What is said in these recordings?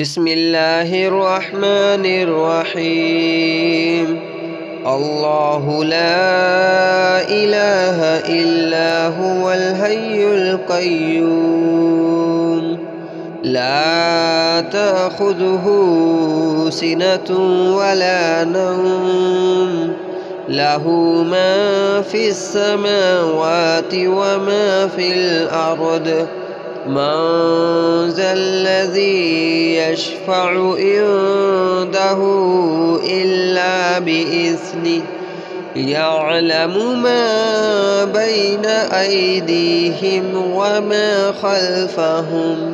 بسم الله الرحمن الرحيم. الله لا إله إلا هو الحي القيوم لا تأخذه سنة ولا نوم له ما في السماوات وما في الأرض من ذا الذي يشفع عنده إلا بإذنه يعلم ما بين أيديهم وما خلفهم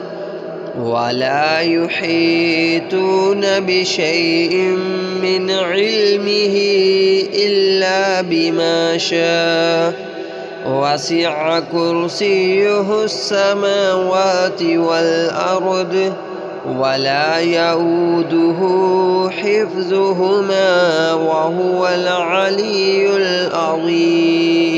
ولا يحيطون بشيء من علمه إلا بما شاء وسع كرسيه السماوات والأرض ولا يؤوده حفظهما وهو العلي العظيم.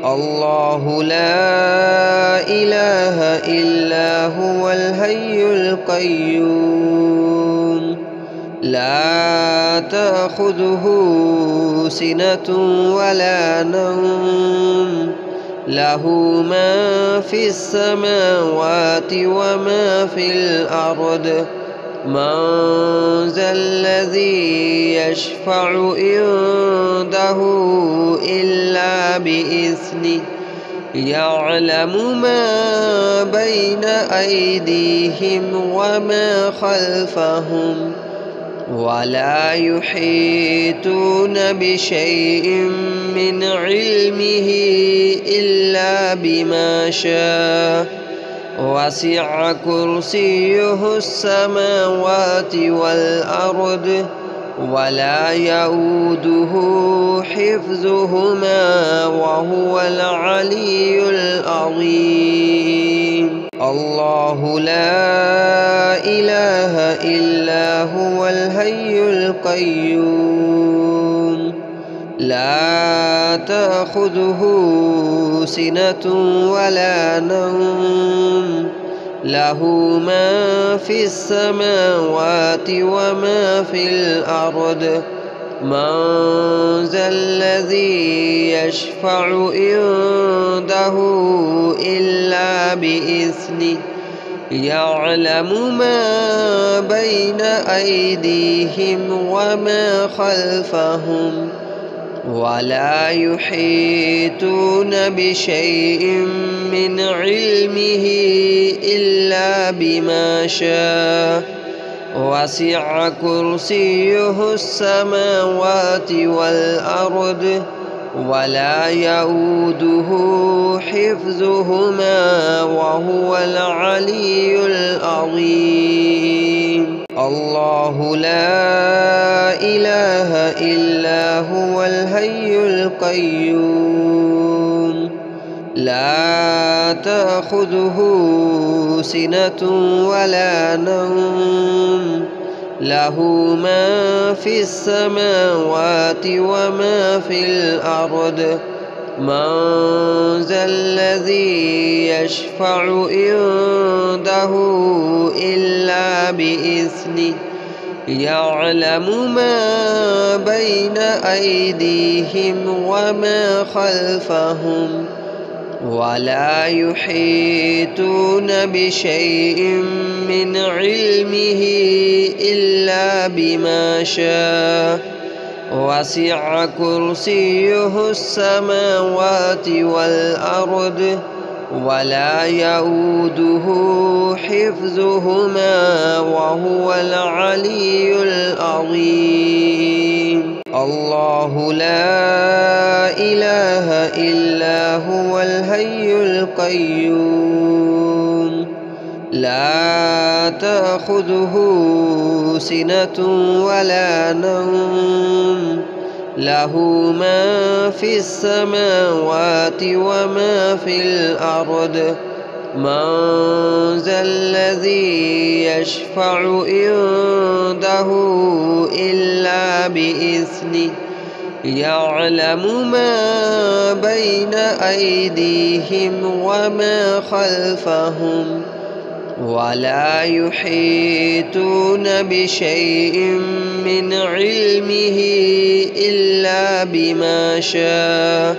الله لا إله إلا هو الحي القيوم لا تأخذه سنة ولا نوم له ما في السماوات وما في الأرض من ذا الذي يشفع عنده إلا بإذنه يعلم ما بين أيديهم وما خلفهم ولا يحيطون بشيء من علمه إلا بما شاء وسع كرسيه السماوات والأرض ولا يؤوده حفظهما وهو العلي العظيم. الله لا إله إلا هو الحي القيوم لا تأخذه سنة ولا نوم له ما في السماوات وما في الأرض من ذا الذي يشفع عنده إلا بإذنه يعلم ما بين أيديهم وما خلفهم ولا يحيطون بشيء من علمه إلا بما شاء وسع كرسيه السماوات والأرض ولا يؤوده حفظهما وهو العلي العظيم. الله لا إله إلا هو الحي القيوم لا تأخذه سنة ولا نوم له ما في السماوات وما في الأرض من ذا الذي يشفع عنده إلا بإذنه يعلم ما بين أيديهم وما خلفهم ولا يحيطون بشيء من علمه إلا بما شاء وسع كرسيه السماوات والأرض ولا يؤوده حفظهما وهو العلي العظيم. الله لا إله إلا هو الحي القيوم لا تأخذه سنة ولا نوم له ما في السماوات وما في الأرض من ذا الذي يشفع عنده إلا بإذنه يعلم ما بين أيديهم وما خلفهم ولا يحيطون بشيء من علمه إلا بما شاء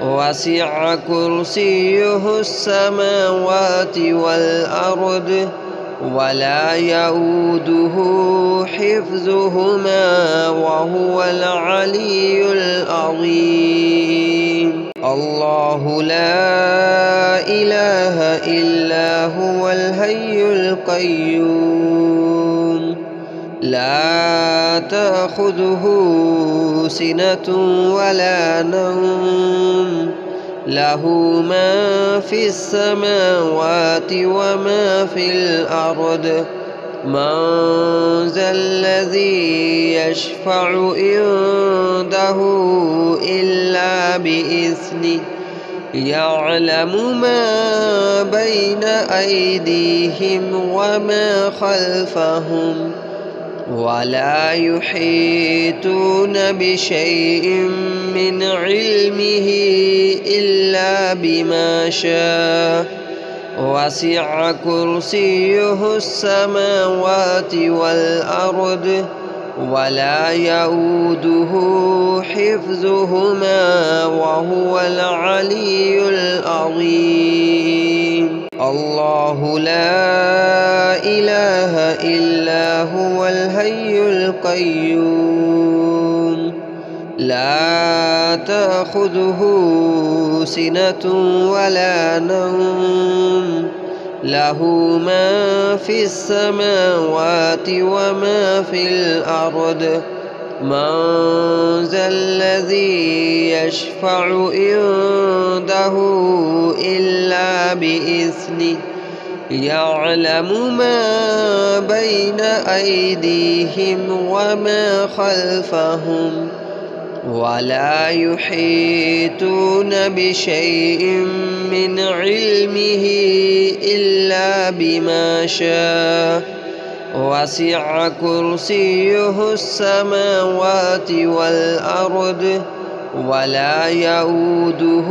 وسع كرسيه السماوات والأرض ولا يؤوده حفظهما وهو العلي العظيم. الله لا إله إلا هو الحي القيوم لا تأخذه سنة ولا نوم له ما في السماوات وما في الأرض من ذا الذي يشفع عنده إلا بإذنه يعلم ما بين أيديهم وما خلفهم ولا يحيطون بشيء من علمه إلا بما شاء وسع كرسيه السماوات والأرض ولا يؤوده حفظهما وهو العلي العظيم. الله لا إله إلا هو الحي القيوم لا تأخذه سنة ولا نوم له ما في السماوات وما في الأرض من ذا الذي يشفع عنده إلا بإذنه يعلم ما بين أيديهم وما خلفهم ولا يحيطون بشيء من علمه إلا بما شاء وسع كرسيه السماوات والأرض ولا يؤوده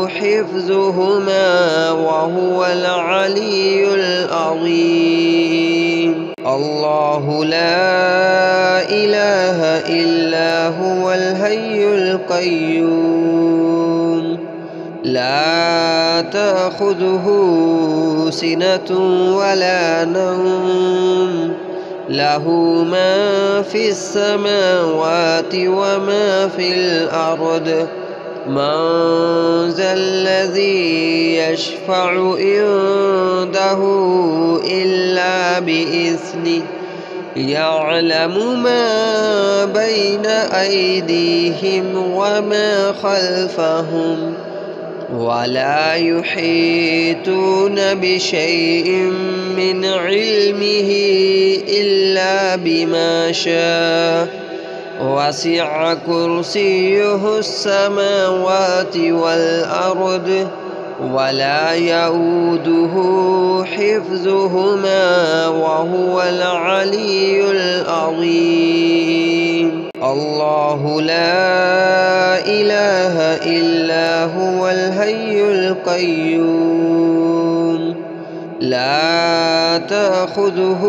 حفظهما وهو العلي العظيم. الله لا إله إلا هو الحي القيوم لا تأخذه سنة ولا نوم له ما في السماوات وما في الأرض من ذا الذي يشفع عنده إلا بإذنه يعلم ما بين أيديهم وما خلفهم ولا يحيطون بشيء من علمه إلا بما شاء وسع كرسيه السماوات والأرض ولا يؤوده حفظهما وهو العلي العظيم. الله لا إله إلا هو الحي القيوم لا تأخذه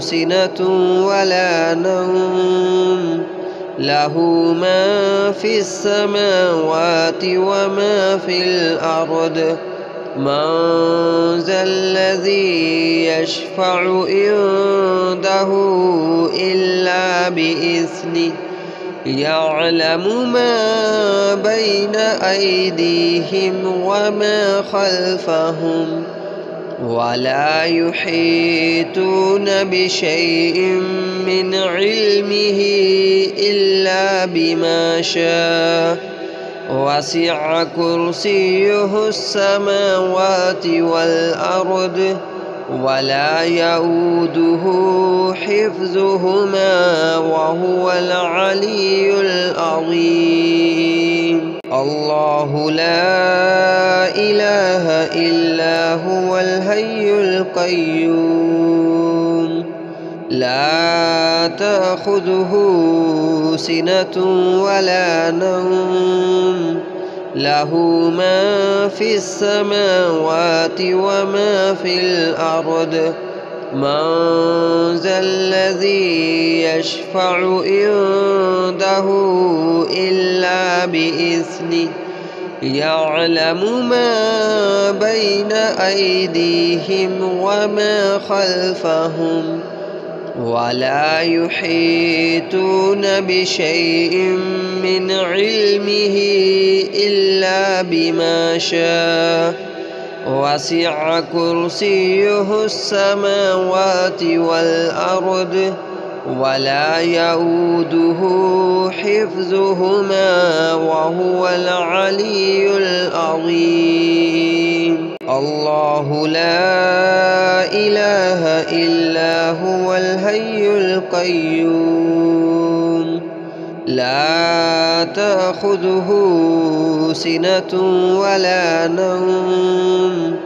سنة ولا نوم له ما في السماوات وما في الأرض من ذا الذي يشفع عنده إلا بإذنه يعلم ما بين أيديهم وما خلفهم ولا يحيطون بشيء من علمه إلا بما شاء وسع كرسيه السماوات والأرض ولا يؤوده حفظهما وهو العلي العظيم. الله لا إله إلا هو الحي القيوم لا تأخذه سنة ولا نوم له ما في السماوات وما في الأرض من ذا الذي يشفع عنده إلا بإذنه يعلم ما بين أيديهم وما خلفهم ولا يحيطون بشيء من علمه إلا بما شاء وسع كرسيه السماوات والأرض ولا يؤوده حفظهما وهو العلي العظيم. الله لا إله إلا هو الحي القيوم لا تأخذه سنة ولا نوم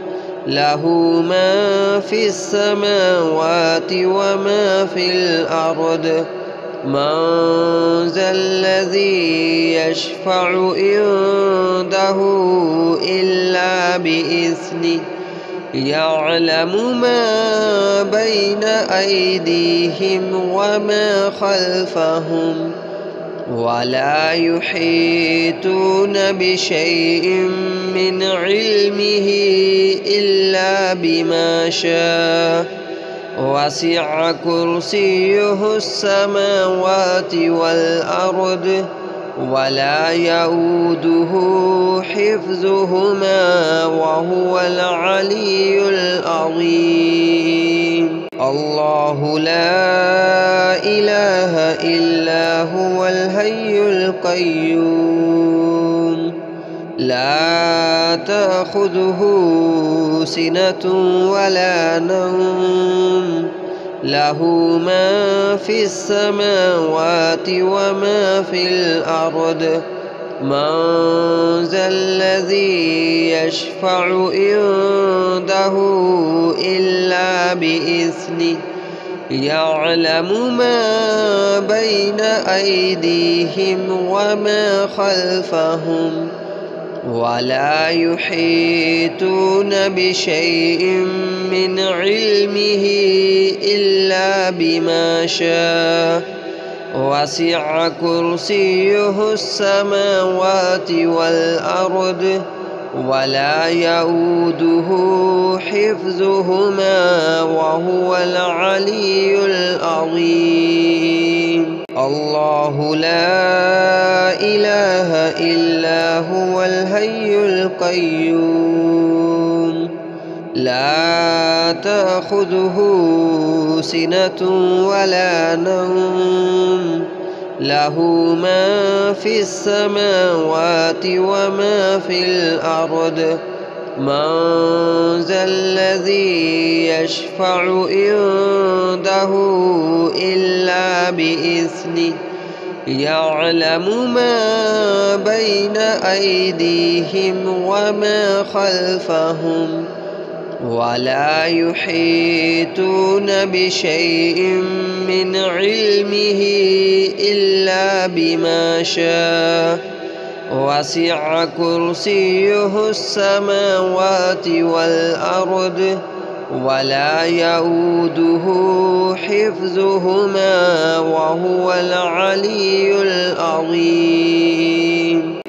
له ما في السماوات وما في الأرض من ذا الذي يشفع عنده إلا بإذنه يعلم ما بين أيديهم وما خلفهم ولا يحيطون بشيء من علمه إلا بما شاء وسع كرسيه السماوات والأرض ولا يؤوده حفظهما وهو العلي العظيم. الله لا إله إلا هو الحي القيوم لا تأخذه سنة ولا نوم له ما في السماوات وما في الأرض من ذا الذي يشفع عنده إلا بإذنه يعلم ما بين أيديهم وما خلفهم ولا يحيطون بشيء من علمه إلا بما شاء وسع كرسيه السماوات والأرض ولا يؤوده حفظهما وهو العلي العظيم. الله لا إله إلا هو الحي القيوم لا تأخذه سنة ولا نوم له ما في السماوات وما في الأرض من ذا الذي يشفع عنده إلا بإذنه يعلم ما بين أيديهم وما خلفهم ولا يحيطون بشيء من علمه إلا بما شاء وسع كرسيه السماوات والأرض ولا يؤوده حفظهما وهو العلي العظيم.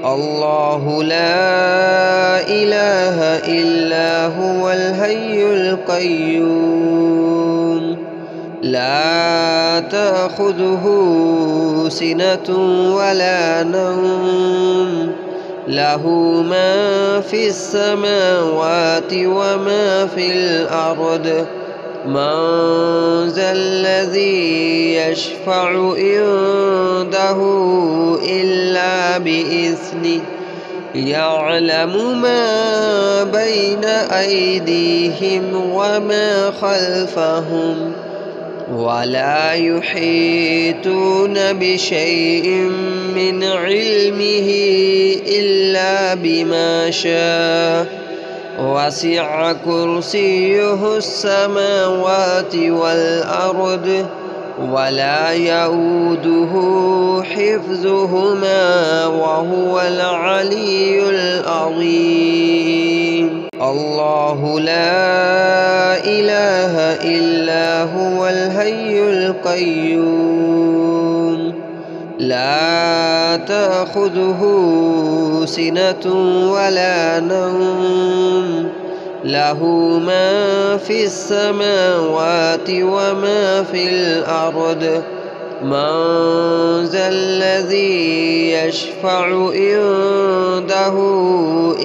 الله لا إله إلا هو الحي القيوم لا تأخذه سنة ولا نوم له ما في السماوات وما في الأرض من ذا الذي يشفع عنده إلا بإذنه يعلم ما بين أيديهم وما خلفهم ولا يحيطون بشيء من علمه إلا بما شاء وسع كرسيه السماوات والأرض ولا يؤوده حفظهما وهو العلي العظيم. الله لا إله إلا هو الحي القيوم لا تأخذه سنة ولا نوم له ما في السماوات وما في الأرض من ذا الذي يشفع عنده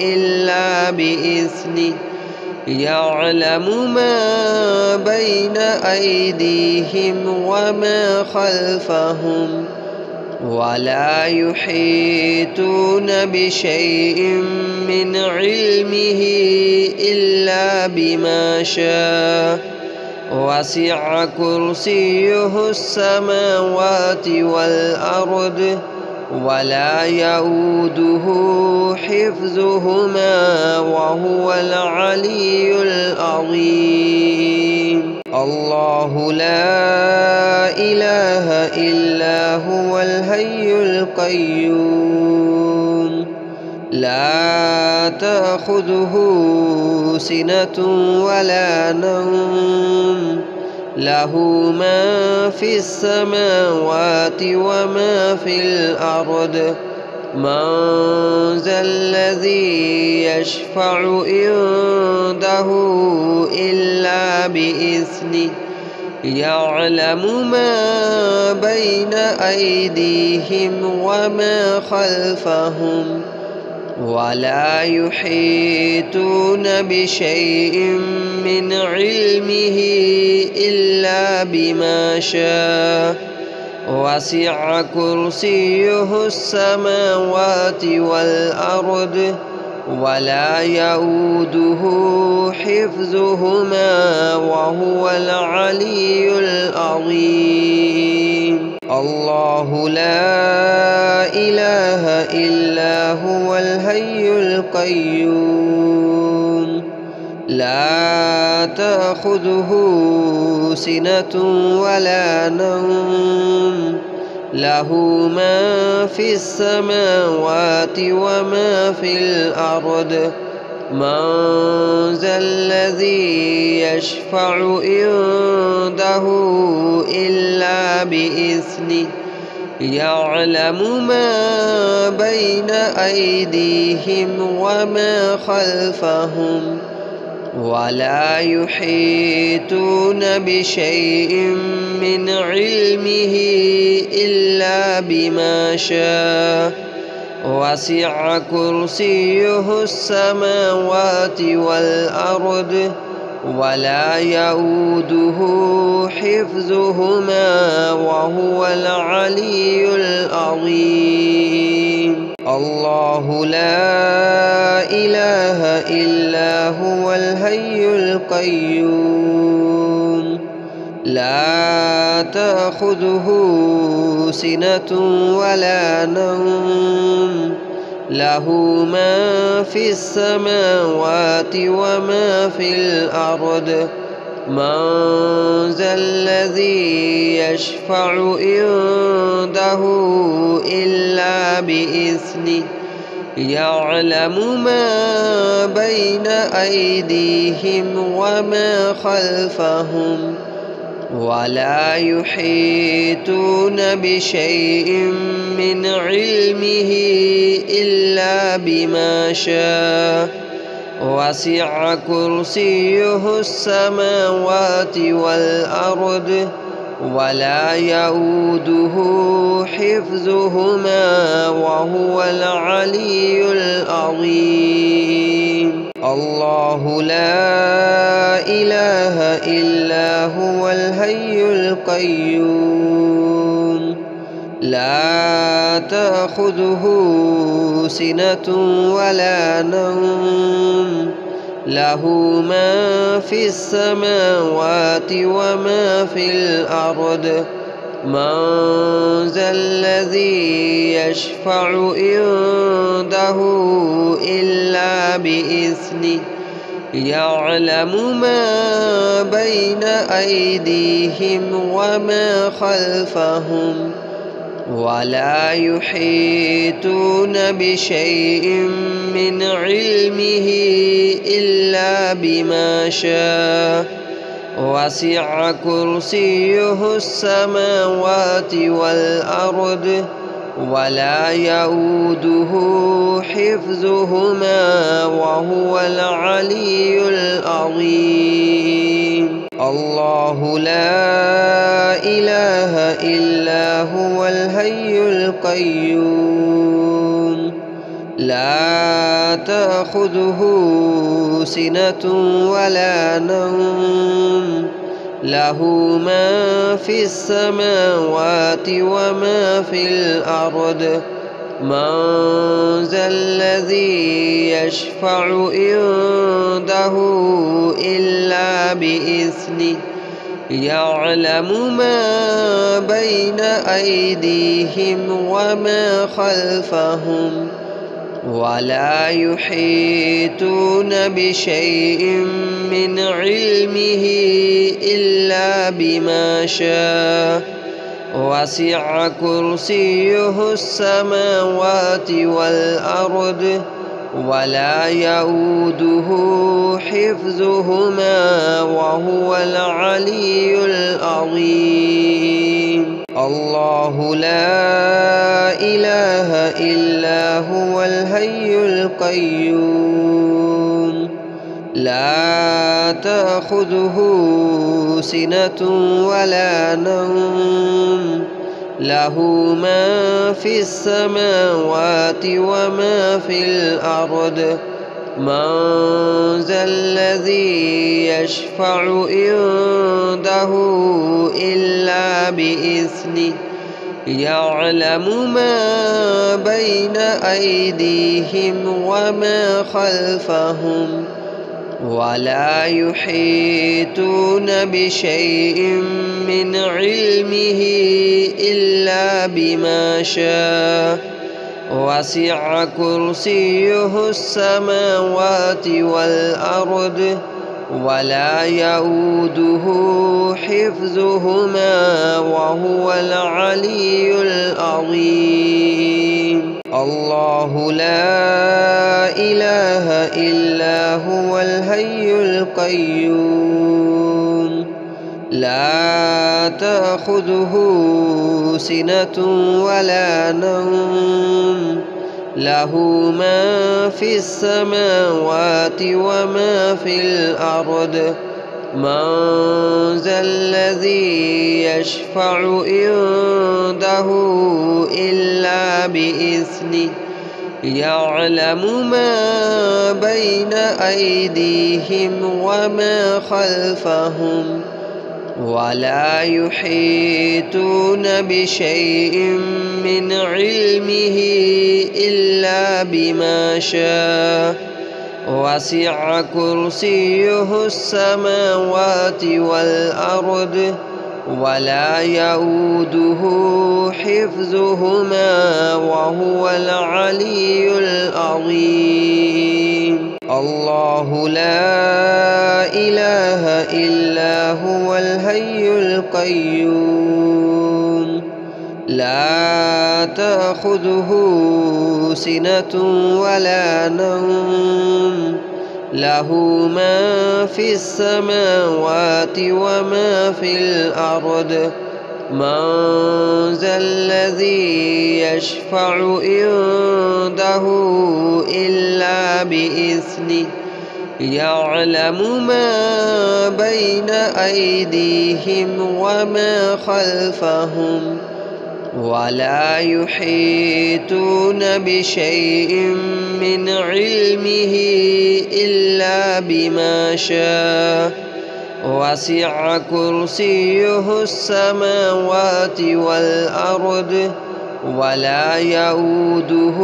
إلا بإذنه يعلم ما بين أيديهم وما خلفهم ولا يحيطون بشيء من علمه إلا بما شاء وسع كرسيه السماوات والأرض ولا يؤوده حفظهما وهو العلي العظيم. الله لا إله إلا هو الحي القيوم لا تأخذه سنة ولا نوم له ما في السماوات وما في الأرض من ذا الذي يشفع عنده إلا بإذنه يعلم ما بين أيديهم وما خلفهم ولا يحيطون بشيء من علمه إلا بما شاء وسع كرسيه السماوات والأرض ولا يؤوده حفظهما وهو العلي العظيم. الله لا إله إلا هو الحي القيوم لا تأخذه سنة ولا نوم له ما في السماوات وما في الأرض من ذا الذي يشفع عنده إلا بإذنه يعلم ما بين أيديهم وما خلفهم ولا يحيطون بشيء من علمه إلا بما شاء وسع كرسيه السماوات والأرض ولا يؤوده حفظهما وهو العلي العظيم. الله لا إله إلا هو الحي القيوم لا تأخذه سنة ولا نوم له ما في السماوات وما في الأرض من ذا الذي يشفع عنده إلا بإذنه يعلم ما بين أيديهم وما خلفهم ولا يحيطون بشيء من علمه إلا بما شاء وسع كرسيه السماوات والأرض ولا يؤوده حفظهما وهو العلي العظيم. الله لا إله إلا هو الحي القيوم لا تأخذه سنة ولا نوم له ما في السماوات وما في الأرض من ذا الذي يشفع عنده إلا بإذنه يعلم ما بين أيديهم وما خلفهم ولا يحيطون بشيء من علمه إلا بما شاء وسع كرسيه السماوات والأرض ولا يؤوده حفظهما وهو العلي العظيم. الله لا إله إلا هو الحي القيوم لا تأخذه سنة ولا نوم له ما في السماوات وما في الأرض من ذا الذي يشفع عنده إلا بإذنه يعلم ما بين أيديهم وما خلفهم ولا يحيطون بشيء من علمه إلا بما شاء وسع كرسيه السماوات والأرض ولا يؤوده حفظهما وهو العلي العظيم. الله لا إله إلا هو الحي القيوم لا تأخذه سنة ولا نوم له ما في السماوات وما في الأرض من ذا الذي يشفع عنده إلا بإذنه يعلم ما بين أيديهم وما خلفهم ولا يحيطون بشيء من علمه إلا بما شاء وسع كرسيه السماوات والأرض ولا يؤوده حفظهما وهو العلي العظيم. الله لا إله إلا هو الحي القيوم لا تأخذه سنة ولا نوم له ما في السماوات وما في الأرض من ذا الذي يشفع عنده إلا بإذنه يعلم ما بين أيديهم وما خلفهم ولا يحيطون بشيء من علمه إلا بما شاء وسع كرسيه السماوات والأرض ولا يؤوده حفظهما وهو العلي العظيم. الله لا إله إلا هو الحي القيوم لا تأخذه سنة ولا نوم له ما في السماوات وما في الأرض من ذا الذي يشفع عنده إلا بإذنه يعلم ما بين أيديهم وما خلفهم ولا يحيطون بشيء من علمه إلا بما شاء وسع كرسيه السماوات والأرض ولا يؤوده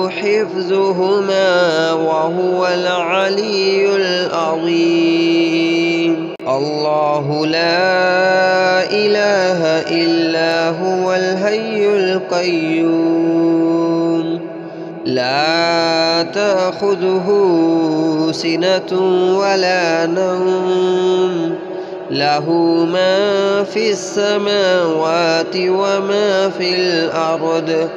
حفظهما وهو العلي العظيم. الله لا إله إلا هو الحي القيوم لا تأخذه سنة ولا نوم له ما في السماوات وما في الأرض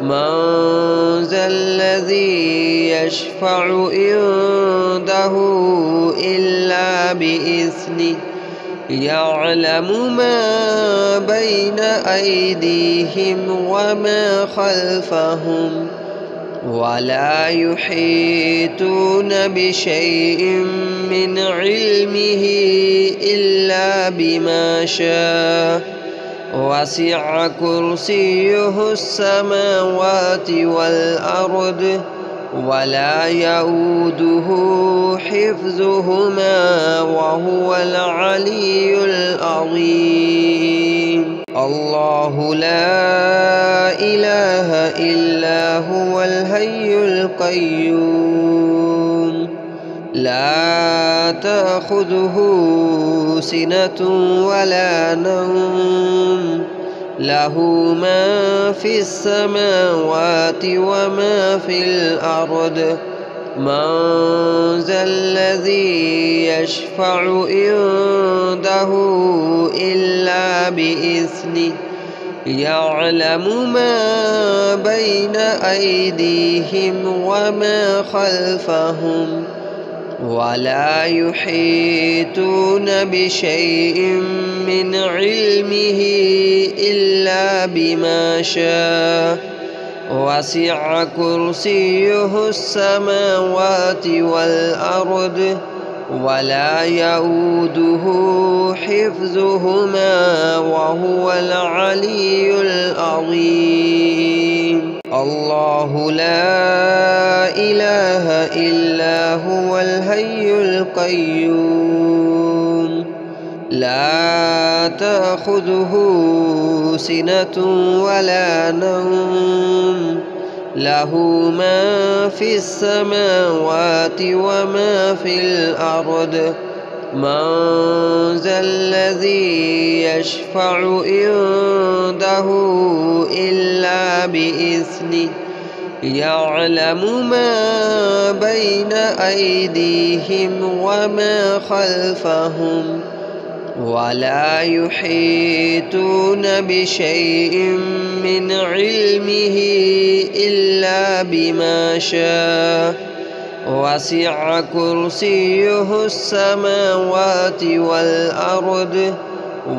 من ذا الذي يشفع عنده إلا بإذنه يعلم ما بين أيديهم وما خلفهم ولا يحيطون بشيء من علمه إلا بما شاء وسع كرسيه السماوات والأرض ولا يؤوده حفظهما وهو العلي العظيم. الله لا إله إلا هو الحي القيوم لا تأخذه سنة ولا نوم له ما في السماوات وما في الأرض من ذا الذي يشفع عنده إلا بإذنه يعلم ما بين أيديهم وما خلفهم ولا يحيطون بشيء من علمه إلا بما شاء وسع كرسيه السماوات والأرض ولا يؤوده حفظهما وهو العلي العظيم. الله لا إله إلا هو الحي القيوم لا تأخذه سنة ولا نوم له ما في السماوات وما في الأرض من ذا الذي يشفع عنده إلا بإذنه يعلم ما بين أيديهم وما خلفهم ولا يحيطون بشيء من علمه إلا بما شاء وسع كرسيه السماوات والأرض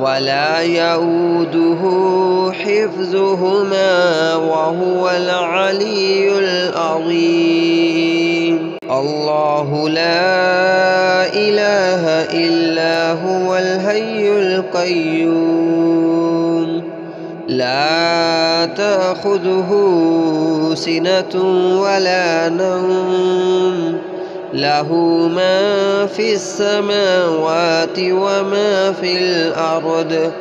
ولا يؤوده حفظهما وهو العلي العظيم. الله لا إله إلا هو الحي القيوم لا تأخذه سنة ولا نوم له ما في السماوات وما في الأرض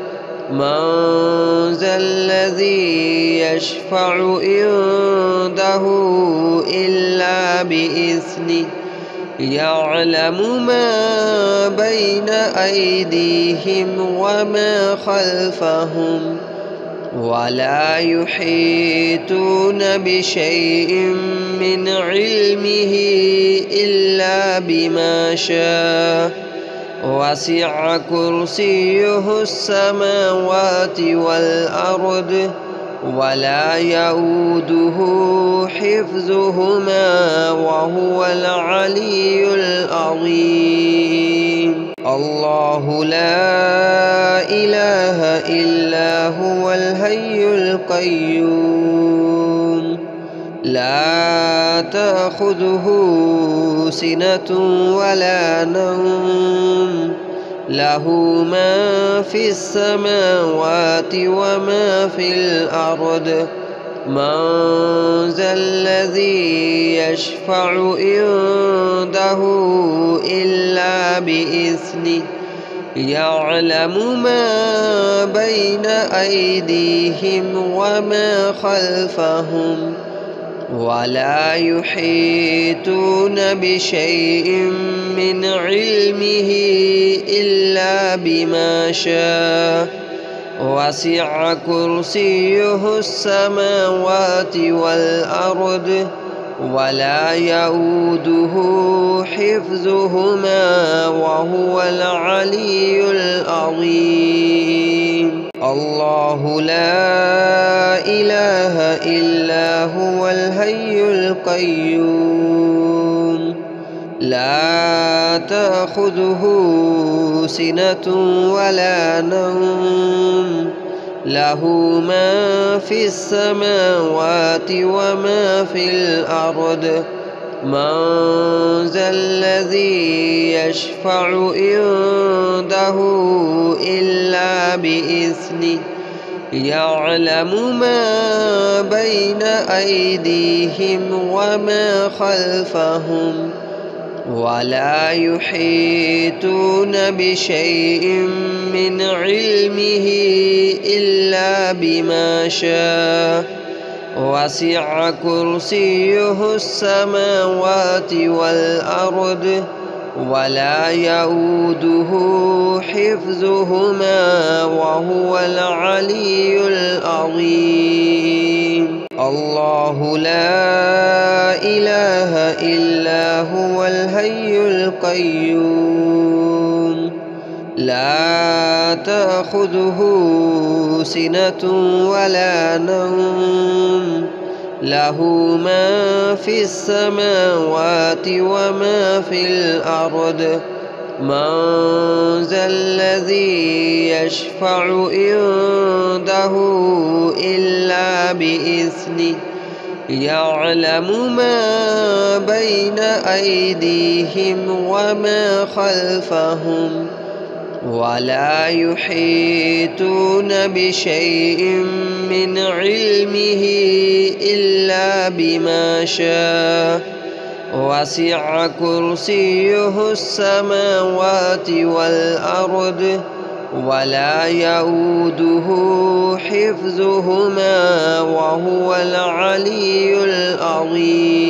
من ذا الذي يشفع عنده إلا بإذنه يعلم ما بين أيديهم وما خلفهم ولا يحيطون بشيء من علمه إلا بما شاء وسع كرسيه السماوات والأرض ولا يؤوده حفظهما وهو العلي العظيم. الله لا إله إلا هو الحي القيوم لا تأخذه سنة ولا نوم له ما في السماوات وما في الأرض من ذا الذي يشفع عنده إلا بإذنه يعلم ما بين أيديهم وما خلفهم ولا يحيطون بشيء من علمه إلا بما شاء وسع كرسيه السماوات والأرض ولا يؤوده حفظهما وهو العلي العظيم. الله لا إله إلا هو الحي القيوم لا تأخذه سنة ولا نوم له ما في السماوات وما في الأرض من ذا الذي يشفع عنده إلا بإذنه يعلم ما بين أيديهم وما خلفهم ولا يحيطون بشيء من علمه إلا بما شاء وسع كرسيه السماوات والأرض ولا يؤوده حفظهما وهو العلي العظيم. الله لا إله إلا هو الحي القيوم لا تأخذه سنة ولا نوم له ما في السماوات وما في الأرض من ذا الذي يشفع عنده إلا بإذنه يعلم ما بين أيديهم وما خلفهم ولا يحيطون بشيء من علمه إلا بما شاء وسع كرسيه السماوات والأرض ولا يؤوده حفظهما وهو العلي العظيم.